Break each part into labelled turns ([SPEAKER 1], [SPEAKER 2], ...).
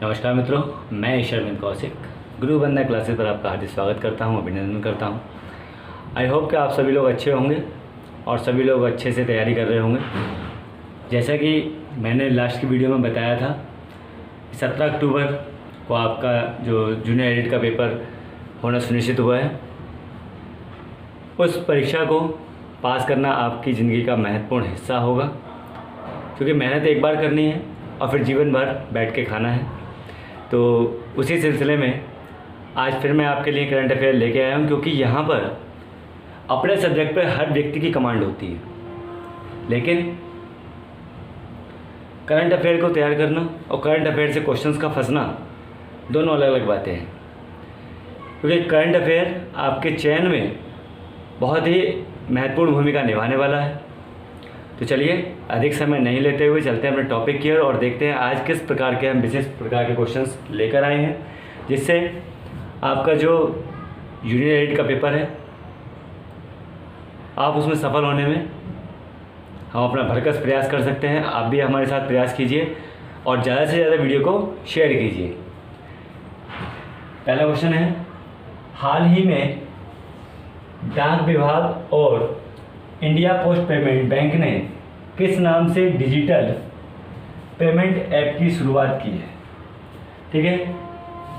[SPEAKER 1] नमस्कार मित्रों, मैं ईश्वरविंद कौशिक गुरु वंदना क्लासेस पर आपका हार्दिक स्वागत करता हूं, अभिनंदन करता हूं। आई होप कि आप सभी लोग अच्छे होंगे और सभी लोग अच्छे से तैयारी कर रहे होंगे। जैसा कि मैंने लास्ट की वीडियो में बताया था, 17 अक्टूबर को आपका जो जूनियर एडिट का पेपर होना सुनिश्चित हुआ है। उस परीक्षा को पास करना आपकी ज़िंदगी का महत्वपूर्ण हिस्सा होगा, क्योंकि मेहनत एक बार करनी है और फिर जीवन भर बैठ के खाना है। तो उसी सिलसिले में आज फिर मैं आपके लिए करंट अफेयर लेके आया हूँ, क्योंकि यहाँ पर अपने सब्जेक्ट पर हर व्यक्ति की कमांड होती है, लेकिन करंट अफेयर को तैयार करना और करंट अफेयर से क्वेश्चंस का फंसना दोनों अलग अलग बातें हैं। क्योंकि करंट अफेयर आपके चयन में बहुत ही महत्वपूर्ण भूमिका निभाने वाला है। तो चलिए अधिक समय नहीं लेते हुए चलते हैं अपने टॉपिक की ओर और देखते हैं आज किस प्रकार के हम विशेष प्रकार के क्वेश्चंस लेकर आए हैं, जिससे आपका जो जूनियर एडिट का पेपर है आप उसमें सफल होने में हम अपना भरकस प्रयास कर सकते हैं। आप भी हमारे साथ प्रयास कीजिए और ज़्यादा से ज़्यादा वीडियो को शेयर कीजिए। पहला क्वेश्चन है, हाल ही में डाक विभाग और इंडिया पोस्ट पेमेंट बैंक ने किस नाम से डिजिटल पेमेंट ऐप की शुरुआत की है? ठीक है,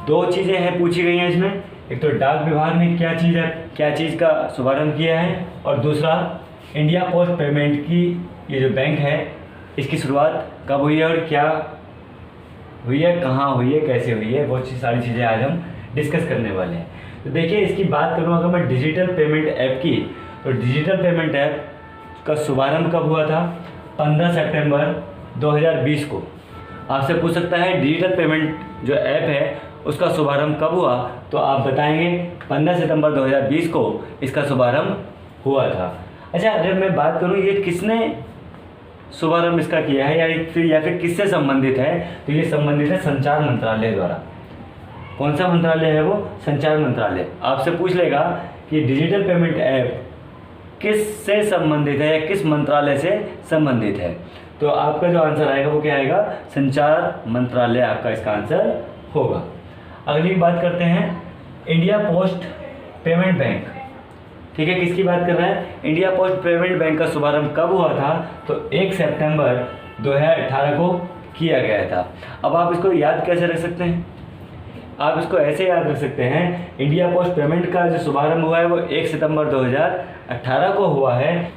[SPEAKER 1] दो चीज़ें हैं पूछी गई हैं इसमें। एक तो डाक विभाग ने क्या चीज़ का शुभारंभ किया है, और दूसरा इंडिया पोस्ट पेमेंट की ये जो बैंक है इसकी शुरुआत कब हुई है और क्या हुई है, कहाँ हुई है, कैसे हुई है, वो सारी चीज़ें आज हम डिस्कस करने वाले हैं। तो देखिए, इसकी बात करूँ अगर मैं डिजिटल पेमेंट ऐप की, तो डिजिटल पेमेंट ऐप का शुभारंभ कब हुआ था? 15 सितंबर 2020 को। आपसे पूछ सकता है डिजिटल पेमेंट जो ऐप है उसका शुभारंभ कब हुआ, तो आप बताएंगे 15 सितंबर 2020 को इसका शुभारंभ हुआ था। अच्छा, अगर मैं बात करूँ ये किसने शुभारंभ इसका किया है या फिर किससे संबंधित है, तो ये संबंधित है संचार मंत्रालय द्वारा। कौन सा मंत्रालय है वो? संचार मंत्रालय। आपसे पूछ लेगा कि डिजिटल पेमेंट ऐप किस से संबंधित है या किस मंत्रालय से संबंधित है, तो आपका जो आंसर आएगा वो क्या आएगा? संचार मंत्रालय आपका इसका आंसर होगा। अगली बात करते हैं, इंडिया पोस्ट पेमेंट बैंक। ठीक है, किसकी बात कर रहा है? इंडिया पोस्ट पेमेंट बैंक का शुभारंभ कब हुआ था? तो 1 सितंबर 2018 को किया गया था। अब आप इसको याद कैसे रख सकते हैं? आप इसको ऐसे याद रख सकते हैं, इंडिया पोस्ट पेमेंट का जो शुभारंभ हुआ है वो 1 सितंबर 2018 को हुआ है।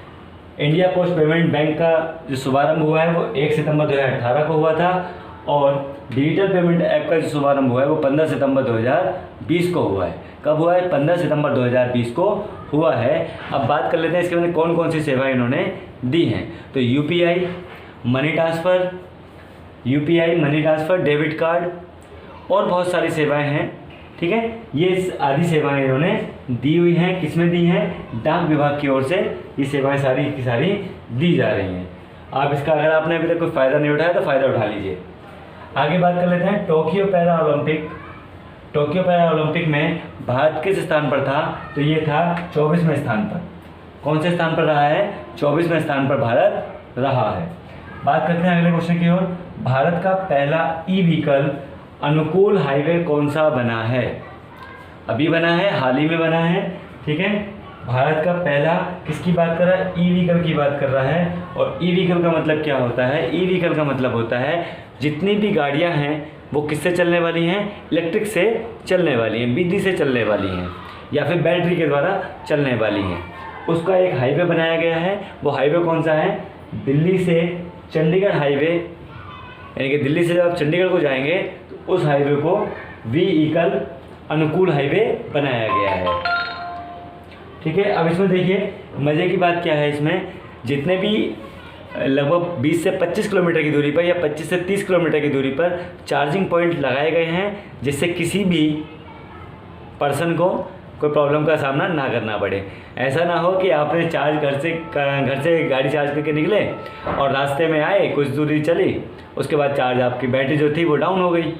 [SPEAKER 1] इंडिया पोस्ट पेमेंट बैंक का जो शुभारंभ हुआ है वो 1 सितंबर 2018 को हुआ था, और डिजिटल पेमेंट ऐप का जो शुभारंभ हुआ है वो 15 सितंबर 2020 को हुआ है। कब हुआ है? 15 सितंबर 2020 को हुआ है। अब बात कर लेते हैं इसके अंदर कौन कौन सी सेवाएं इन्होंने दी हैं। तो UPI money transfer, debit card और बहुत सारी सेवाएं हैं। ठीक है, ये आदि सेवाएं इन्होंने दी हुई हैं। किसमें दी हैं? डाक विभाग की ओर से ये सेवाएं सारी की सारी दी जा रही हैं। आप इसका अगर आपने अभी तक कोई फ़ायदा नहीं उठाया तो फ़ायदा उठा लीजिए। आगे बात कर लेते हैं टोक्यो पैरा ओलंपिक में भारत किस स्थान पर था? तो ये था 24वें स्थान पर। कौन से स्थान पर रहा है? 24वें स्थान पर भारत रहा है। बात करते हैं अगले क्वेश्चन की ओर, भारत का पहला ई व्हीकल अनुकूल हाईवे कौन सा बना है? अभी बना है, हाल ही में बना है। ठीक है, भारत का पहला किसकी बात कर रहा है? ई व्हीकल की बात कर रहा है। और ई व्हीकल का मतलब क्या होता है? ई व्हीकल का मतलब होता है जितनी भी गाड़ियां हैं वो किससे चलने वाली हैं? इलेक्ट्रिक से चलने वाली हैं, बिजली से चलने वाली हैं, या फिर बैटरी के द्वारा चलने वाली हैं। उसका एक हाईवे बनाया गया है। वो हाईवे कौन सा है? दिल्ली से चंडीगढ़ हाईवे, यानी कि दिल्ली से जब आप चंडीगढ़ को जाएंगे तो उस हाईवे को व्हीकल अनुकूल हाईवे बनाया गया है। ठीक है, अब इसमें देखिए मज़े की बात क्या है, इसमें जितने भी लगभग 20 से 25 किलोमीटर की दूरी पर या 25 से 30 किलोमीटर की दूरी पर चार्जिंग पॉइंट लगाए गए हैं, जिससे किसी भी पर्सन को कोई प्रॉब्लम का सामना ना करना पड़े। ऐसा ना हो कि आपने घर से गाड़ी चार्ज करके निकले और रास्ते में आए, कुछ दूरी चली, उसके बाद चार्ज आपकी बैटरी जो थी वो डाउन हो गई।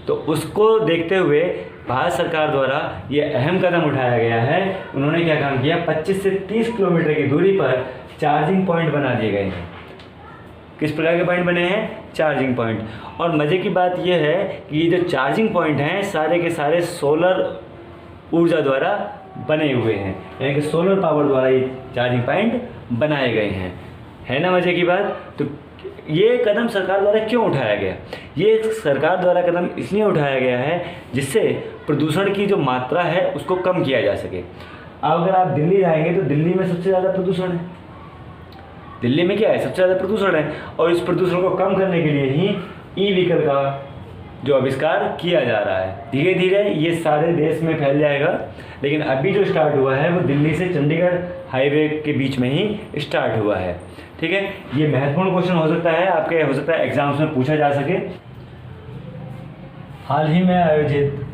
[SPEAKER 1] तो उसको देखते हुए भारत सरकार द्वारा ये अहम कदम उठाया गया है। उन्होंने क्या काम किया? 25 से 30 किलोमीटर की दूरी पर चार्जिंग पॉइंट बना दिए गए हैं। किस प्रकार के पॉइंट बने हैं? Charging point. और मज़े की बात यह है कि ये जो चार्जिंग पॉइंट हैं सारे के सारे सोलर ऊर्जा द्वारा बने हुए हैं, यानी कि सोलर पावर द्वारा ये चार्जिंग पॉइंट बनाए गए हैं। है ना मज़े की बात? तो ये कदम सरकार द्वारा क्यों उठाया गया? ये सरकार द्वारा कदम इसलिए उठाया गया है जिससे प्रदूषण की जो मात्रा है उसको कम किया जा सके। अब अगर आप दिल्ली जाएंगे तो दिल्ली में सबसे ज़्यादा प्रदूषण है। दिल्ली में क्या है? सबसे ज़्यादा प्रदूषण है। और इस प्रदूषण को कम करने के लिए ही ई व्हीकल का जो आविष्कार किया जा रहा है। धीरे धीरे ये सारे देश में फैल जाएगा, लेकिन अभी जो स्टार्ट हुआ है वो दिल्ली से चंडीगढ़ हाईवे के बीच में ही स्टार्ट हुआ है। ठीक है, ये महत्वपूर्ण क्वेश्चन हो सकता है आपके, हो सकता है एग्जाम्स में पूछा जा सके। हाल ही में आयोजित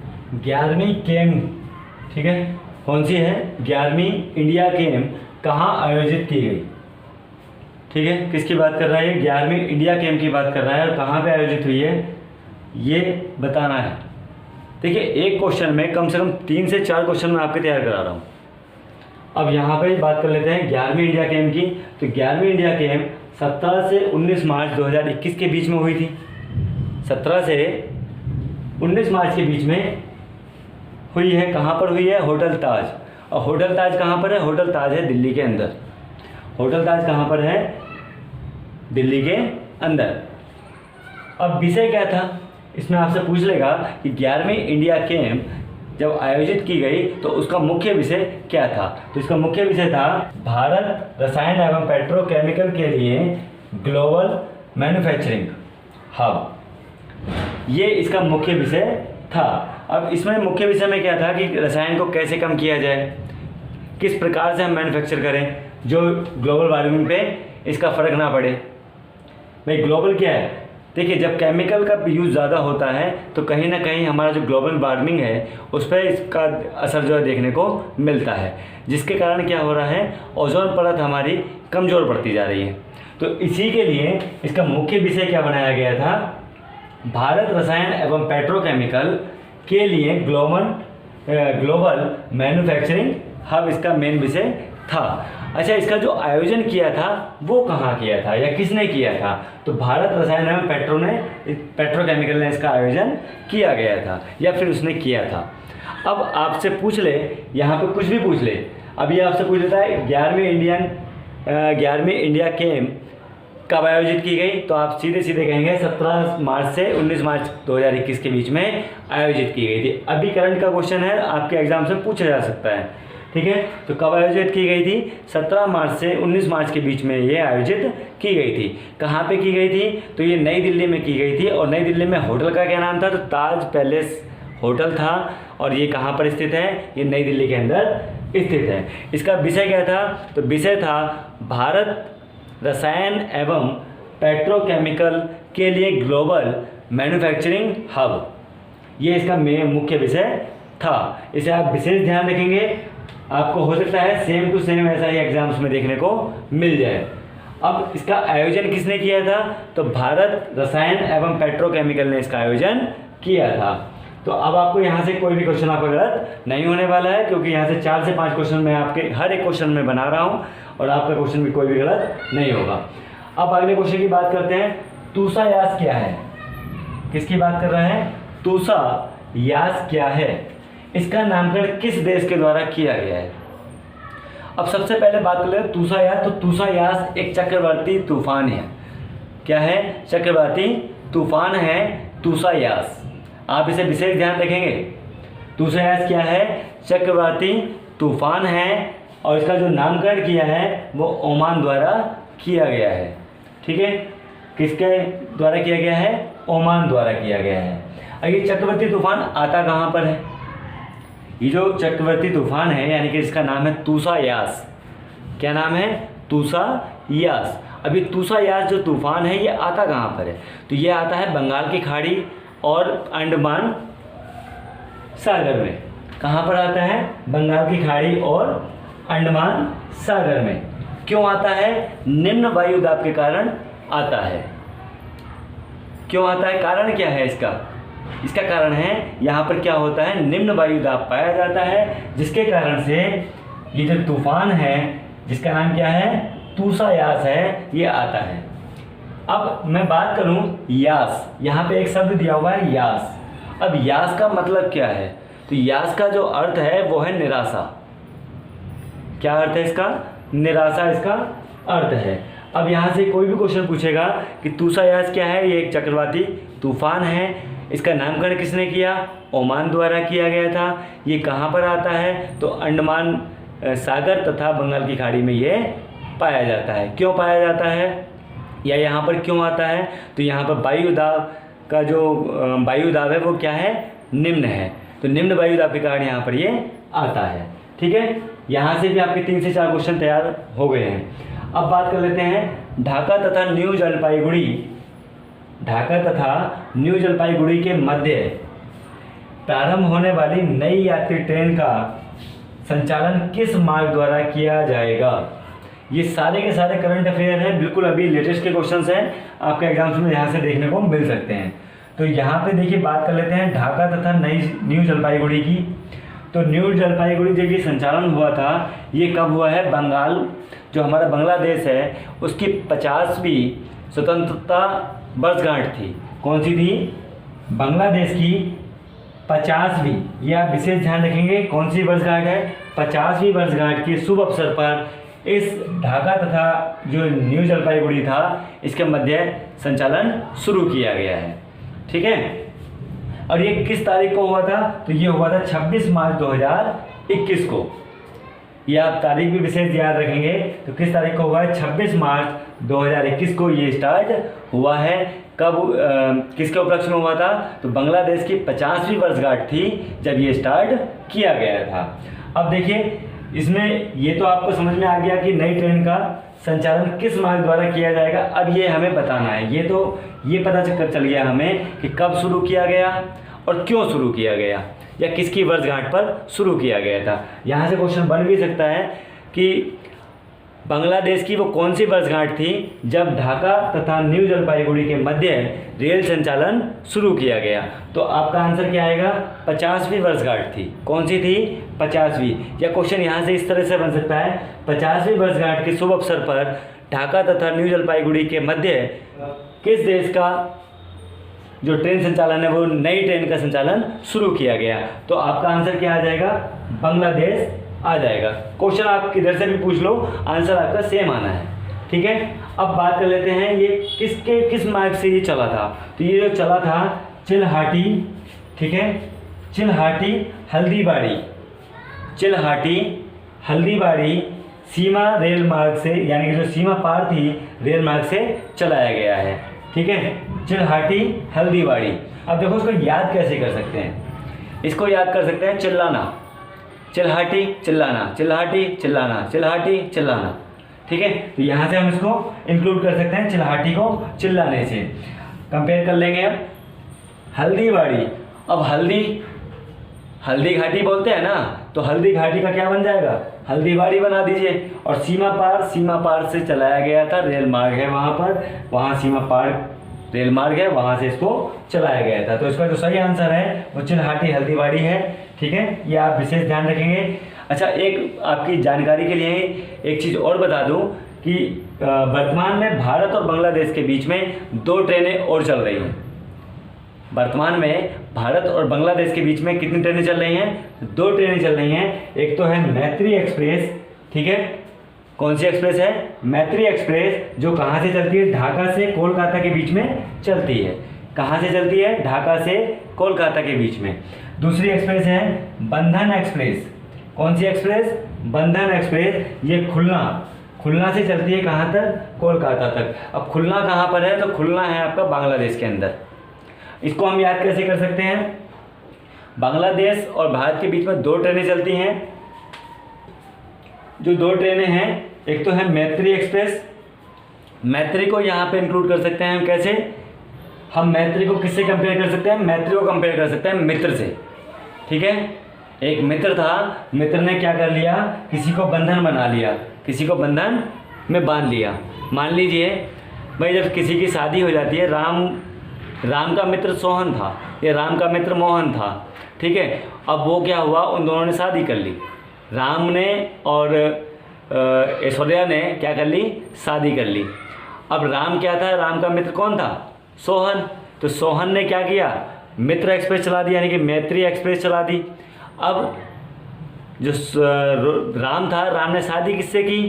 [SPEAKER 1] 11वीं केम, ठीक है, कौन सी है? 11वीं इंडिया गेम कहाँ आयोजित की गई? ठीक है, किसकी बात कर रहा है? 11वीं इंडिया गेम की बात कर रहा है और कहाँ पे आयोजित हुई है ये बताना है। देखिए, एक क्वेश्चन में कम से कम 3 से 4 क्वेश्चन मैं आपके तैयार करा रहा हूँ। अब यहाँ पे बात कर लेते हैं 11वीं इंडिया गेम की। तो 11वीं इंडिया गेम 17 से 19 मार्च 2021 के बीच में हुई थी। 17 से 19 मार्च के बीच में हुई है। कहाँ पर हुई है? होटल ताज। और होटल ताज कहाँ पर है? होटल ताज है दिल्ली के अंदर। होटल ताज कहाँ पर है? दिल्ली के अंदर। अब विषय क्या था? इसमें आपसे पूछ लेगा कि 11वीं इंडिया गेम जब आयोजित की गई तो उसका मुख्य विषय क्या था? तो इसका मुख्य विषय था भारत रसायन एवं पेट्रोकेमिकल के लिए ग्लोबल मैन्युफैक्चरिंग हब। ये इसका मुख्य विषय था। अब इसमें मुख्य विषय में क्या था कि रसायन को कैसे कम किया जाए, किस प्रकार से हम मैन्युफैक्चर करें जो ग्लोबल वार्मिंग पे इसका फ़र्क ना पड़े। भाई ग्लोबल क्या है? देखिए, जब केमिकल का यूज़ ज़्यादा होता है तो कहीं ना कहीं हमारा जो ग्लोबल वार्मिंग है उस पर इसका असर जो है देखने को मिलता है, जिसके कारण क्या हो रहा है? ओजोन परत हमारी कमज़ोर पड़ती जा रही है। तो इसी के लिए इसका मुख्य विषय क्या बनाया गया था? भारत रसायन एवं पेट्रोकेमिकल के लिए ग्लोबल मैन्युफैक्चरिंग हब इसका मेन विषय था। अच्छा, इसका जो आयोजन किया था वो कहाँ किया था या किसने किया था? तो भारत रसायन एवं पेट्रोकेमिकल ने इसका आयोजन किया गया था या फिर उसने किया था। अब आपसे पूछ ले, यहाँ पे कुछ भी पूछ ले। अब ये आपसे पूछ लेता है 11वीं इंडिया गेम कब आयोजित की गई? तो आप सीधे सीधे कहेंगे 17 मार्च से 19 मार्च 2021 के बीच में आयोजित की गई थी। अभी करंट का क्वेश्चन है, आपके एग्जाम से पूछा जा सकता है। ठीक है, तो कब आयोजित की गई थी? 17 मार्च से 19 मार्च के बीच में ये आयोजित की गई थी। कहाँ पे की गई थी? तो ये नई दिल्ली में की गई थी। और नई दिल्ली में होटल का क्या नाम था? तो ताज पैलेस होटल था। और ये कहाँ पर स्थित है? ये नई दिल्ली के अंदर स्थित है। इसका विषय क्या था? तो विषय था भारत रसायन एवं पेट्रोकेमिकल के लिए ग्लोबल मैन्युफैक्चरिंग हब। ये इसका मुख्य विषय था। इसे आप विशेष ध्यान रखेंगे, आपको हो सकता है सेम टू सेम ऐसा ही एग्जाम्स में देखने को मिल जाए। अब इसका आयोजन किसने किया था? तो भारत रसायन एवं पेट्रोकेमिकल ने इसका आयोजन किया था। तो अब आपको यहाँ से कोई भी क्वेश्चन आपका गलत नहीं होने वाला है, क्योंकि यहाँ से 4 से 5 क्वेश्चन मैं आपके हर एक क्वेश्चन में बना रहा हूँ और आपका क्वेश्चन भी कोई भी गलत नहीं होगा। अब अगले क्वेश्चन की बात करते हैं। तूषा यास क्या है? किसकी बात कर रहे हैं? तूषा यास क्या है? इसका नामकरण किस देश के द्वारा किया गया है? अब सबसे पहले बात कर लें तूषा यास। तो तूषा यास एक चक्रवाती तूफान है। क्या है? चक्रवाती तूफान है तूषा यास। आप इसे विशेष ध्यान रखेंगे। तूषा यास क्या है? चक्रवाती तूफान है और इसका जो नामकरण किया है वो ओमान द्वारा किया गया है। ठीक है, किसके द्वारा किया गया है? ओमान द्वारा किया गया है। अब ये चक्रवाती तूफान आता कहाँ पर है? ये जो चक्रवाती तूफान है यानी कि इसका नाम है तूषा यास। क्या नाम है? तूषा यास। अभी तूषा यास जो तूफान है ये आता कहाँ पर है? तो ये आता है बंगाल की खाड़ी और अंडमान सागर में। कहाँ पर आता है? बंगाल की खाड़ी और अंडमान सागर में। क्यों आता है? निम्न वायु दाब के कारण आता है। क्यों आता है? कारण क्या है इसका? इसका कारण है यहाँ पर क्या होता है? निम्न वायु दाब पाया जाता है, जिसके कारण से ये जो तूफान है जिसका नाम क्या है? तूषा यास है, ये आता है। अब मैं बात करूं यास, यहाँ पे एक शब्द दिया हुआ है यास। अब यास का मतलब क्या है? तो यास का जो अर्थ है वो है निराशा। क्या अर्थ है इसका? निराशा इसका अर्थ है। अब यहाँ से कोई भी क्वेश्चन पूछेगा कि तूषा यास क्या है? ये एक चक्रवाती तूफान है। इसका नामकरण किसने किया? ओमान द्वारा किया गया था। ये कहाँ पर आता है? तो अंडमान सागर तथा बंगाल की खाड़ी में ये पाया जाता है। क्यों पाया जाता है या यहाँ पर क्यों आता है? तो यहाँ पर वायु दाब का जो वायु दाब है वो क्या है? निम्न है। तो निम्न वायु दाब के कारण यहाँ पर ये आता है। ठीक है, यहाँ से भी आपके 3 से 4 क्वेश्चन तैयार हो गए हैं। अब बात कर लेते हैं ढाका तथा न्यू जलपाईगुड़ी। ढाका तथा न्यू जलपाईगुड़ी के मध्य प्रारंभ होने वाली नई यात्री ट्रेन का संचालन किस मार्ग द्वारा किया जाएगा? ये सारे के सारे करंट अफेयर हैं, बिल्कुल अभी लेटेस्ट के क्वेश्चंस हैं, आपके एग्जाम्स में यहाँ से देखने को मिल सकते हैं। तो यहाँ पे देखिए बात कर लेते हैं ढाका तथा न्यू जलपाईगुड़ी की। तो न्यू जलपाईगुड़ी जब ये संचालन हुआ था, ये कब हुआ है? बंगाल, जो हमारा बांग्लादेश है, उसकी 50वीं स्वतंत्रता वर्षगांठ थी। कौन सी थी? बांग्लादेश की 50वीं। ये आप विशेष ध्यान रखेंगे, कौन सी वर्षगांठ है? 50वीं वर्षगांठ के शुभ अवसर पर इस ढाका तथा जो न्यू जलपाईगुड़ी था, इसके मध्य संचालन शुरू किया गया है। ठीक है, और ये किस तारीख को हुआ था? तो ये हुआ था 26 मार्च 2021 को। ये आप तारीख भी विशेष याद रखेंगे। तो किस तारीख को हुआ है? 26 मार्च 2021 को ये स्टार्ट हुआ है। कब किसके उपलक्ष्य में हुआ था? तो बांग्लादेश की 50वीं वर्षगांठ थी जब ये स्टार्ट किया गया था। अब देखिए इसमें ये तो आपको समझ में आ गया कि नई ट्रेन का संचालन किस मार्ग द्वारा किया जाएगा। अब ये हमें बताना है, ये पता चल गया हमें कि कब शुरू किया गया और क्यों शुरू किया गया, या किसकी वर्षगांठ पर शुरू किया गया था। यहाँ से क्वेश्चन बन भी सकता है कि बांग्लादेश की वो कौन सी वर्षगांठ थी जब ढाका तथा न्यू जलपाईगुड़ी के मध्य रेल संचालन शुरू किया गया। तो आपका आंसर क्या आएगा? 50वीं वर्षगांठ थी। कौन सी थी? 50वीं। या क्वेश्चन यहाँ से इस तरह से बन सकता है, 50वीं वर्षगांठ के शुभ अवसर पर ढाका तथा न्यू जलपाईगुड़ी के मध्य किस देश का जो ट्रेन संचालन है वो नई ट्रेन का संचालन शुरू किया गया? तो आपका आंसर क्या आ जाएगा? बांग्लादेश आ जाएगा। क्वेश्चन आप किधर से भी पूछ लो, आंसर आपका सेम आना है। ठीक है, अब बात कर लेते हैं ये किस मार्ग से ये चला था। तो ये जो चला था चिल्हाटी, ठीक है, चिल्हाटी हल्दीबाड़ी सीमा रेल मार्ग से, यानी कि जो सीमा पार थी रेल मार्ग से चलाया गया है। ठीक है, चिल्हाटी हल्दीबाड़ी। अब देखो इसको याद कैसे कर सकते हैं? इसको याद कर सकते हैं चिल्लाना, चिल्हाटी चिल्लाना, चिल्हाटी चिल्लाना, चिल्हाटी चिल्लाना। ठीक है, तो यहाँ से हम इसको इंक्लूड कर सकते हैं चिल्हाटी को चिल्लाने से। कंपेयर कर लेंगे अब हल्दीबाड़ी। अब हल्दी घाटी बोलते हैं ना, तो हल्दी घाटी का क्या बन जाएगा? हल्दीबाड़ी बना दीजिए। और सीमा पार से चलाया गया था, रेल मार्ग है वहाँ पर, वहाँ सीमा पार रेल मार्ग है, वहाँ से इसको चलाया गया था। तो इसका जो सही आंसर है वो चिल्हाटी हल्दीबाड़ी है। ठीक है, ये आप विशेष ध्यान रखेंगे। अच्छा, एक आपकी जानकारी के लिए एक चीज़ और बता दूं कि वर्तमान में भारत और बांग्लादेश के बीच में 2 ट्रेनें और चल रही हैं। वर्तमान में भारत और बांग्लादेश के बीच में कितनी ट्रेनें चल रही हैं? 2 ट्रेनें चल रही हैं। एक तो है मैत्री एक्सप्रेस, ठीक है, कौन सी एक्सप्रेस है? मैत्री एक्सप्रेस, जो कहाँ से चलती है? ढाका से कोलकाता के बीच में चलती है। कहाँ से चलती है? ढाका से कोलकाता के बीच में। दूसरी एक्सप्रेस है बंधन एक्सप्रेस। कौन सी एक्सप्रेस? बंधन एक्सप्रेस। ये खुलना से चलती है कहाँ तक? कोलकाता तक। अब खुलना कहाँ पर है? तो खुलना है आपका बांग्लादेश के अंदर। इसको हम याद कैसे कर सकते हैं? बांग्लादेश और भारत के बीच में 2 ट्रेनें चलती हैं। जो 2 ट्रेनें हैं, एक तो है मैत्री एक्सप्रेस। मैत्री को यहाँ पे इंक्लूड कर सकते हैं हम कैसे? हम मैत्री को किससे कंपेयर कर सकते हैं? मैत्री को कंपेयर कर सकते हैं मित्र से। ठीक है, एक मित्र था, मित्र ने क्या कर लिया? किसी को बंधन बना लिया, किसी को बंधन में बांध लिया। मान लीजिए भाई, जब किसी की शादी हो जाती है, राम का मित्र सोहन था, या राम का मित्र मोहन था। ठीक है, अब वो क्या हुआ? उन दोनों ने शादी कर ली। राम ने और ऐश्वर्या ने क्या कर ली? शादी कर ली। अब राम क्या था, राम का मित्र कौन था, सोहन। तो सोहन ने क्या किया, मित्र एक्सप्रेस चला दी, यानी कि मैत्री एक्सप्रेस चला दी। अब जो राम था, राम ने शादी किससे की,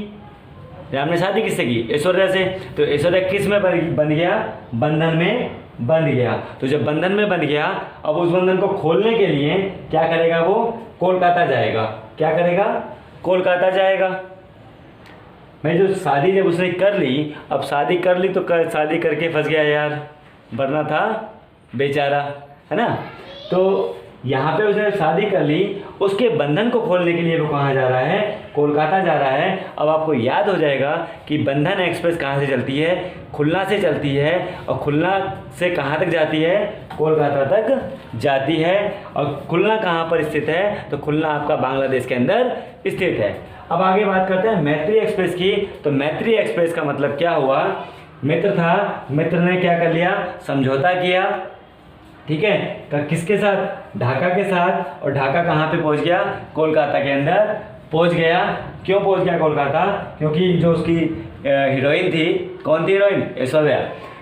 [SPEAKER 1] राम ने शादी किससे की, ऐश्वर्या से। तो ऐश्वर्या किस में बंध गया, बंधन में बंध गया। तो जब बंधन में बंध गया, अब उस बंधन को खोलने के लिए क्या करेगा, वो कोलकाता जाएगा। क्या करेगा, कोलकाता जाएगा। मैं जो शादी जब उसने कर ली, अब शादी कर ली तो शादी करके फंस गया यार, वरना था बेचारा, है ना। तो यहाँ पे उसने शादी कर ली, उसके बंधन को खोलने के लिए वो कहाँ जा रहा है, कोलकाता जा रहा है। अब आपको याद हो जाएगा कि बंधन एक्सप्रेस कहाँ से चलती है, खुलना से चलती है, और खुलना से कहाँ तक जाती है, कोलकाता तक जाती है। और खुलना कहाँ पर स्थित है, तो खुलना आपका बांग्लादेश के अंदर स्थित है। अब आगे बात करते हैं मैत्री एक्सप्रेस की। तो मैत्री एक्सप्रेस का मतलब क्या हुआ, मित्र था, मित्र ने क्या कर लिया, समझौता किया, ठीक है, किसके साथ, ढाका के साथ। और ढाका कहाँ पे पहुँच गया, कोलकाता के अंदर पहुँच गया। क्यों पहुँच गया कोलकाता, क्योंकि जो उसकी हीरोइन थी, कौन थी हीरोइन, ऐश्वर्या।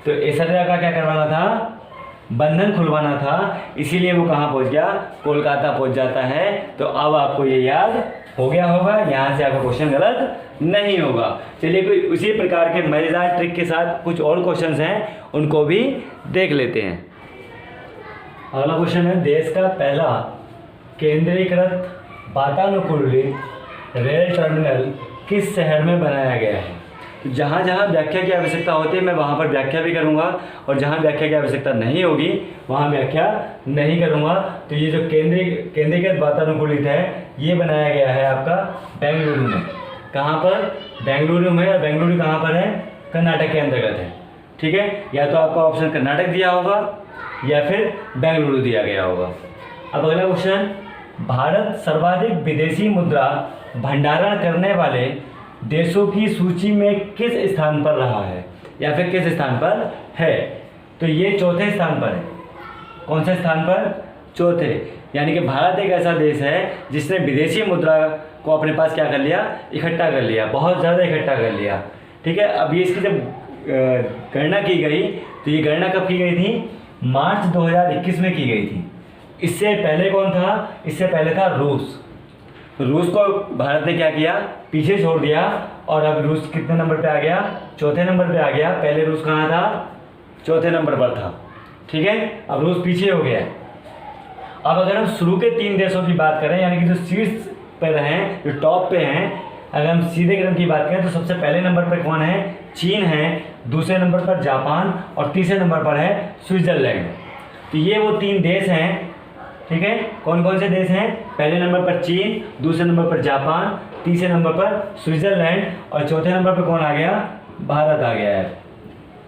[SPEAKER 1] तो ऐश्वर्या का क्या करवाना था, बंधन खुलवाना था, इसीलिए वो कहाँ पहुँच गया, कोलकाता पहुँच जाता है। तो अब आपको ये याद हो गया होगा, यहाँ से आपका क्वेश्चन गलत नहीं होगा। चलिए कोई उसी प्रकार के मज़ेदार ट्रिक के साथ कुछ और क्वेश्चंस हैं, उनको भी देख लेते हैं। अगला क्वेश्चन है, देश का पहला केंद्रीकृत वातानुकूलित रेल टर्मिनल किस शहर में बनाया गया है। तो जहाँ जहाँ व्याख्या की आवश्यकता होती है मैं वहाँ पर व्याख्या भी करूँगा, और जहाँ व्याख्या की आवश्यकता नहीं होगी वहाँ व्याख्या नहीं करूँगा। तो ये जो केंद्रीकृत वातानुकूलित है, ये बनाया गया है आपका बेंगलुरु में। कहाँ पर, बेंगलुरु में। और बेंगलुरु कहाँ पर है, कर्नाटक के अंतर्गत है, ठीक है। या तो आपका ऑप्शन कर्नाटक दिया होगा या फिर बेंगलुरु दिया गया होगा। अब अगला क्वेश्चन, भारत सर्वाधिक विदेशी मुद्रा भंडारण करने वाले देशों की सूची में किस स्थान पर रहा है, या फिर किस स्थान पर है। तो ये चौथे स्थान पर है। कौन से स्थान पर, चौथे। यानी कि भारत एक ऐसा देश है जिसने विदेशी मुद्रा को अपने पास क्या कर लिया, इकट्ठा कर लिया, बहुत ज़्यादा इकट्ठा कर लिया, ठीक है। अब ये इसकी जब गणना की गई, तो ये गणना कब की गई थी, मार्च 2021 में की गई थी। इससे पहले कौन था, इससे पहले था रूस। रूस को भारत ने क्या किया, पीछे छोड़ दिया, और अब रूस कितने नंबर पे आ गया, चौथे नंबर पे आ गया। पहले रूस कहाँ था, चौथे नंबर पर था, ठीक है। अब रूस पीछे हो गया। अब अगर हम शुरू के 3 देशों की बात करें, यानी कि जो शीर्ष पर हैं, जो टॉप पे हैं, अगर हम सीधे क्रम की बात करें तो सबसे पहले नंबर पर कौन है, चीन है, दूसरे नंबर पर जापान, और तीसरे नंबर पर है स्विट्जरलैंड। तो ये वो 3 देश हैं, ठीक है। कौन कौन से देश हैं, पहले नंबर पर चीन, दूसरे नंबर पर जापान, तीसरे नंबर पर स्विट्जरलैंड, और चौथे नंबर पर कौन आ गया, भारत आ गया है।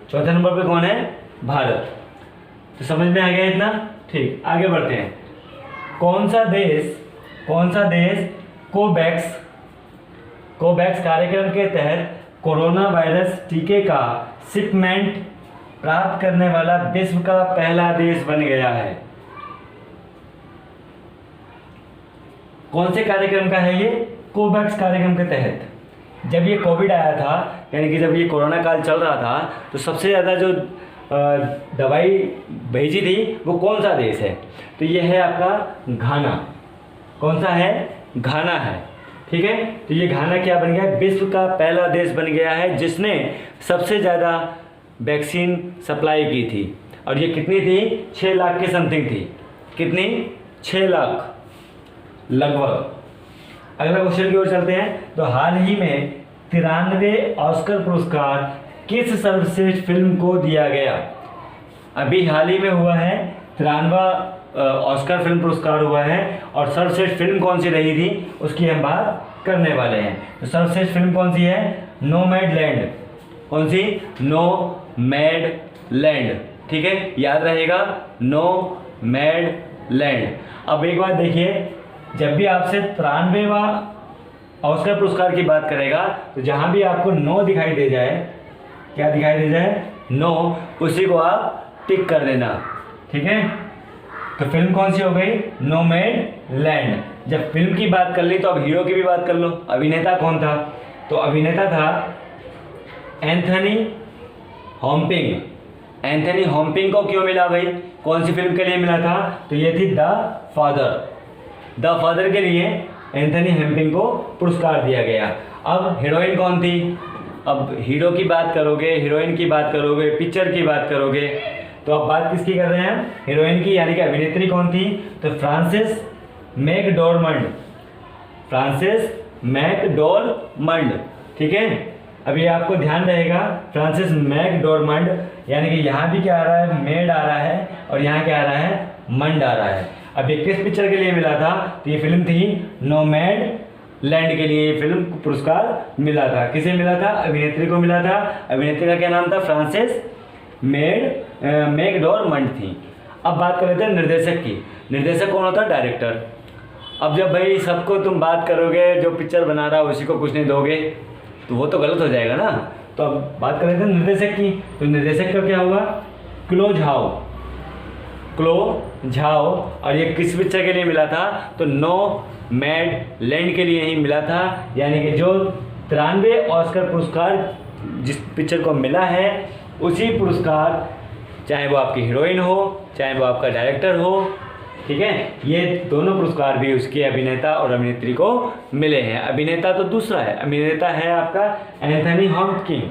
[SPEAKER 1] चौथे नंबर पर कौन है, भारत। तो समझ में आ गया इतना, ठीक। आगे बढ़ते हैं। कौन सा देश कोवैक्स कार्यक्रम के तहत कोरोना वायरस टीके का शिपमेंट प्राप्त करने वाला विश्व का पहला देश बन गया है। कौन से कार्यक्रम का है ये, कोवैक्स कार्यक्रम के तहत। जब ये कोविड आया था, यानी कि जब ये कोरोना काल चल रहा था, तो सबसे ज़्यादा जो दवाई भेजी थी वो कौन सा देश है, तो ये है आपका घाना। कौन सा है, घाना है, ठीक है। तो ये घाना क्या बन गया, विश्व का पहला देश बन गया है जिसने सबसे ज़्यादा वैक्सीन सप्लाई की थी। और ये कितनी थी, 6 लाख के समथिंग थी। कितनी, 6 लाख लगभग। अगला क्वेश्चन की ओर चलते हैं। तो हाल ही में 93 ऑस्कर पुरस्कार किस सर्वश्रेष्ठ फिल्म को दिया गया। अभी हाल ही में हुआ है 93वां ऑस्कर फिल्म पुरस्कार हुआ है, और सर्वश्रेष्ठ फिल्म कौन सी रही थी उसकी हम बात करने वाले हैं। तो सर्वश्रेष्ठ फिल्म कौन सी है, नोमैडलैंड। कौन सी, नोमैडलैंड, ठीक है, याद रहेगा, नोमैडलैंड। अब एक बात देखिए, जब भी आपसे 93वां ऑस्कर पुरस्कार की बात करेगा, तो जहां भी आपको 9 दिखाई दे जाए, क्या दिखाई दे जाए, 9, उसी को आप टिक कर देना, ठीक है। तो फिल्म कौन सी हो गई, नोमैडलैंड। जब फिल्म की बात कर ली तो अब हीरो की भी बात कर लो। अभिनेता कौन था, तो अभिनेता था एंथनी होम्पिंग। एंथनी होम्पिंग को क्यों मिला भाई, कौन सी फिल्म के लिए मिला था, तो ये थी द फादर। द फादर के लिए एंथनी होम्पिंग को पुरस्कार दिया गया। अब हीरोइन कौन थी, अब हीरो की बात करोगे, हीरोइन की बात करोगे, पिक्चर की बात करोगे, तो अब बात किसकी कर रहे हैं, हीरोइन की, यानी कि अभिनेत्री कौन थी, तो फ्रांसिस मैकडॉर्मंड। फ्रांसिस मैकडॉर्मंड, ठीक है। अभी आपको ध्यान रहेगा फ्रांसिस मैकडॉर्मंड, यानी कि यहाँ भी क्या आ रहा है, मेड आ रहा है, और यहाँ क्या आ रहा है, मंड आ रहा है। अब ये किस पिक्चर के लिए मिला था, तो ये फिल्म थी नोमैड लैंड के लिए ये फिल्म को पुरस्कार मिला था। किसे मिला था, अभिनेत्री को मिला था। अभिनेत्री का क्या नाम था, फ्रांसिस मैकडॉर्मंड थी। अब बात कर लेते हैं निर्देशक की। निर्देशक कौन होता है, डायरेक्टर। अब जब भाई सबको तुम बात करोगे, जो पिक्चर बना रहा है उसी को कुछ नहीं दोगे, तो वो तो गलत हो जाएगा ना। तो अब बात कर लेते हैं निर्देशक की। तो निर्देशक का क्या होगा, क्लो झाओ। क्लो झाओ। और ये किस पिक्चर के लिए मिला था, तो नोमैड लैंड के लिए ही मिला था। यानी कि जो 93 ऑस्कर पुरस्कार जिस पिक्चर को मिला है, उसी पुरस्कार, चाहे वो आपकी हीरोइन हो, चाहे वो आपका डायरेक्टर हो, ठीक है, ये दोनों पुरस्कार भी उसके अभिनेता और अभिनेत्री को मिले हैं। अभिनेता तो दूसरा है, अभिनेता है आपका एंथनी हॉम्किंस,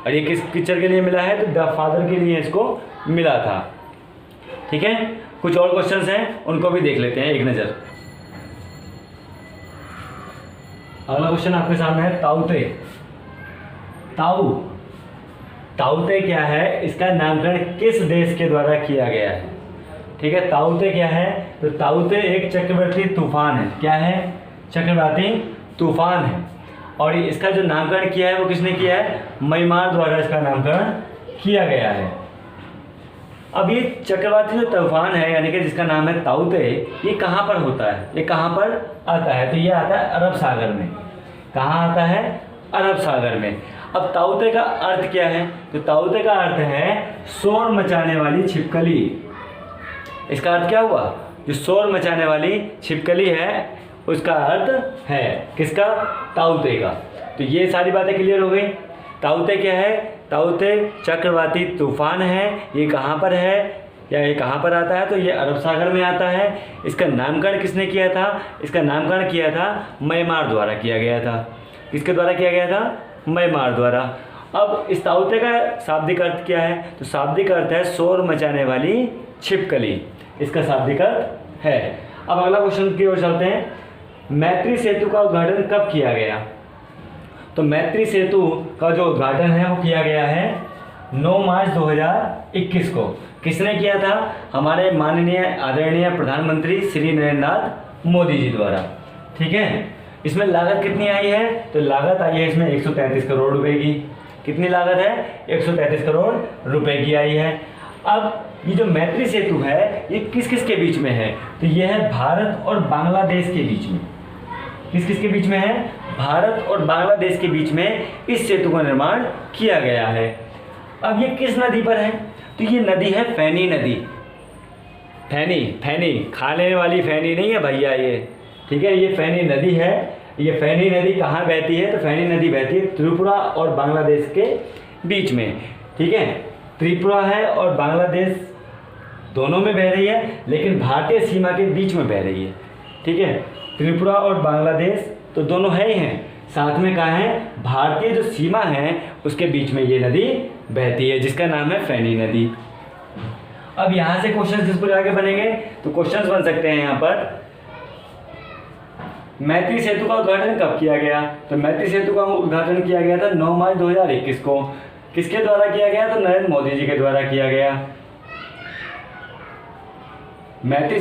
[SPEAKER 1] और ये किस पिक्चर के लिए मिला है, तो द फादर के लिए इसको मिला था, ठीक है। कुछ और क्वेश्चंस हैं, उनको भी देख लेते हैं एक नज़र। अगला क्वेश्चन आपके सामने है ताऊते। ताऊते क्या है, इसका नामकरण किस देश के द्वारा किया गया है, ठीक है। ताऊते क्या है, तो ताऊते एक चक्रवाती तूफान है। क्या है, चक्रवाती तूफान है। और इसका जो नामकरण किया है वो किसने किया है, म्यांमार द्वारा इसका नामकरण किया गया है। अब ये चक्रवाती जो तूफान है, यानी कि जिसका नाम है ताऊते, ये कहाँ पर होता है, ये कहाँ पर आता है, तो ये आता है अरब सागर में। कहाँ आता है, अरब सागर में। अब ताऊते का अर्थ क्या है, तो ताऊते का अर्थ है शोर मचाने वाली छिपकली। इसका अर्थ क्या हुआ, जो शोर मचाने वाली छिपकली है, उसका अर्थ है किसका, ताऊते का। तो ये सारी बातें क्लियर हो गई। ताऊते क्या है, ताऊते चक्रवाती तूफान है। ये कहाँ पर है, या ये कहाँ पर आता है, तो ये अरब सागर में आता है। इसका नामकरण किसने किया था, इसका नामकरण किया था म्यांमार द्वारा किया गया था। किसके द्वारा किया गया था, म्यांमार द्वारा। अब इस ताऊते का शाब्दिक अर्थ क्या है, तो शाब्दिक अर्थ है शोर मचाने वाली छिपकली, इसका शाब्दिक अर्थ है। अब अगला क्वेश्चन की ओर चलते हैं। मैत्री सेतु का उद्घाटन कब किया गया, तो मैत्री सेतु का जो उद्घाटन है वो किया गया है 9 मार्च 2021 को। किसने किया था, हमारे माननीय आदरणीय प्रधानमंत्री श्री नरेंद्र नाथ मोदी जी द्वारा, ठीक है। इसमें लागत कितनी आई है, तो लागत आई है इसमें 133 करोड़ रुपए की। कितनी लागत है, 133 करोड़ रुपए की आई है। अब ये जो मैत्री सेतु है ये किस किस के बीच में है, तो ये है भारत और बांग्लादेश के बीच में। किस किस के बीच में है, भारत और बांग्लादेश के बीच में इस सेतु का निर्माण किया गया है। अब ये किस नदी पर है, तो ये नदी है फैनी नदी। फैनी खाने वाली फैनी नहीं है भैया ये, ठीक है, ये फैनी नदी है। ये फैनी नदी कहाँ बहती है, तो फैनी नदी बहती है त्रिपुरा और बांग्लादेश के बीच में, ठीक है। त्रिपुरा है और बांग्लादेश दोनों में बह रही है, लेकिन भारतीय सीमा के बीच में बह रही है, ठीक है। त्रिपुरा और बांग्लादेश तो दोनों है ही हैं, साथ में कहाँ है, भारतीय जो सीमा है उसके बीच में ये नदी बहती है, जिसका नाम है फैनी नदी। अब यहाँ से क्वेश्चन किस प्रकार के बनेंगे, तो क्वेश्चंस बन सकते हैं यहाँ पर, मैत्री सेतु का उद्घाटन कब किया गया, तो मैत्री सेतु का उद्घाटन किया गया था 9 मार्च 2021 को। किसके द्वारा किया गया, तो नरेंद्र मोदी जी के द्वारा किया गया। मैत्री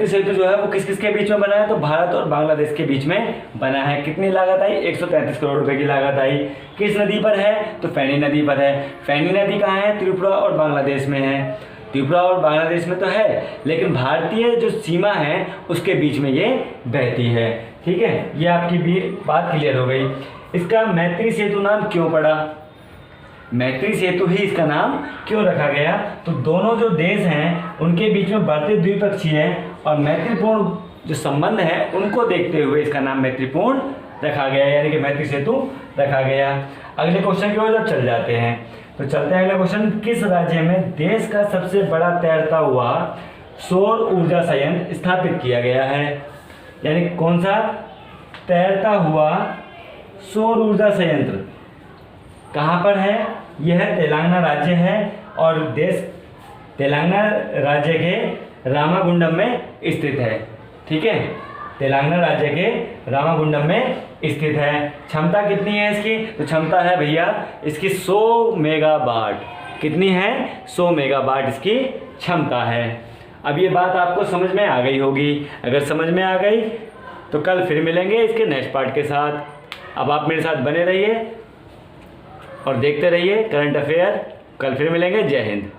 [SPEAKER 1] सेतु जो है वो किस किस के बीच में बना है, तो भारत और बांग्लादेश के बीच में बना है। कितनी लागत आई, 133 करोड़ रुपए की लागत आई। किस नदी पर है, तो फैनी नदी पर है। फैनी नदी कहाँ है, त्रिपुरा और बांग्लादेश में है। त्रिपुरा और बांग्लादेश में तो है, लेकिन भारतीय जो सीमा है उसके बीच में ये बहती है, ठीक है। ये आपकी भी बात क्लियर हो गई। इसका मैत्री सेतु नाम क्यों पड़ा, मैत्री सेतु ही इसका नाम क्यों रखा गया, तो दोनों जो देश हैं उनके बीच में बढ़ते द्विपक्षीय और मैत्रीपूर्ण जो संबंध है उनको देखते हुए इसका नाम मैत्रीपूर्ण रखा गया, यानी कि मैत्री सेतु रखा गया। अगले क्वेश्चन की ओर जब चल जाते हैं तो चलते हैं अगला क्वेश्चन, किस राज्य में देश का सबसे बड़ा तैरता हुआ सौर ऊर्जा संयंत्र स्थापित किया गया है? यानी कौन सा तैरता हुआ सौर ऊर्जा संयंत्र कहाँ पर है? यह तेलंगाना राज्य है और देश तेलंगाना राज्य के रामागुंडम में स्थित है। ठीक है, तेलंगाना राज्य के रामागुंडम में स्थित है। क्षमता कितनी है इसकी? तो क्षमता है भैया इसकी 100 मेगावाट। कितनी है? 100 मेगावाट इसकी क्षमता है। अब ये बात आपको समझ में आ गई होगी। अगर समझ में आ गई तो कल फिर मिलेंगे इसके नेक्स्ट पार्ट के साथ। अब आप मेरे साथ बने रहिए और देखते रहिए करंट अफेयर। कल फिर मिलेंगे। जय हिंद।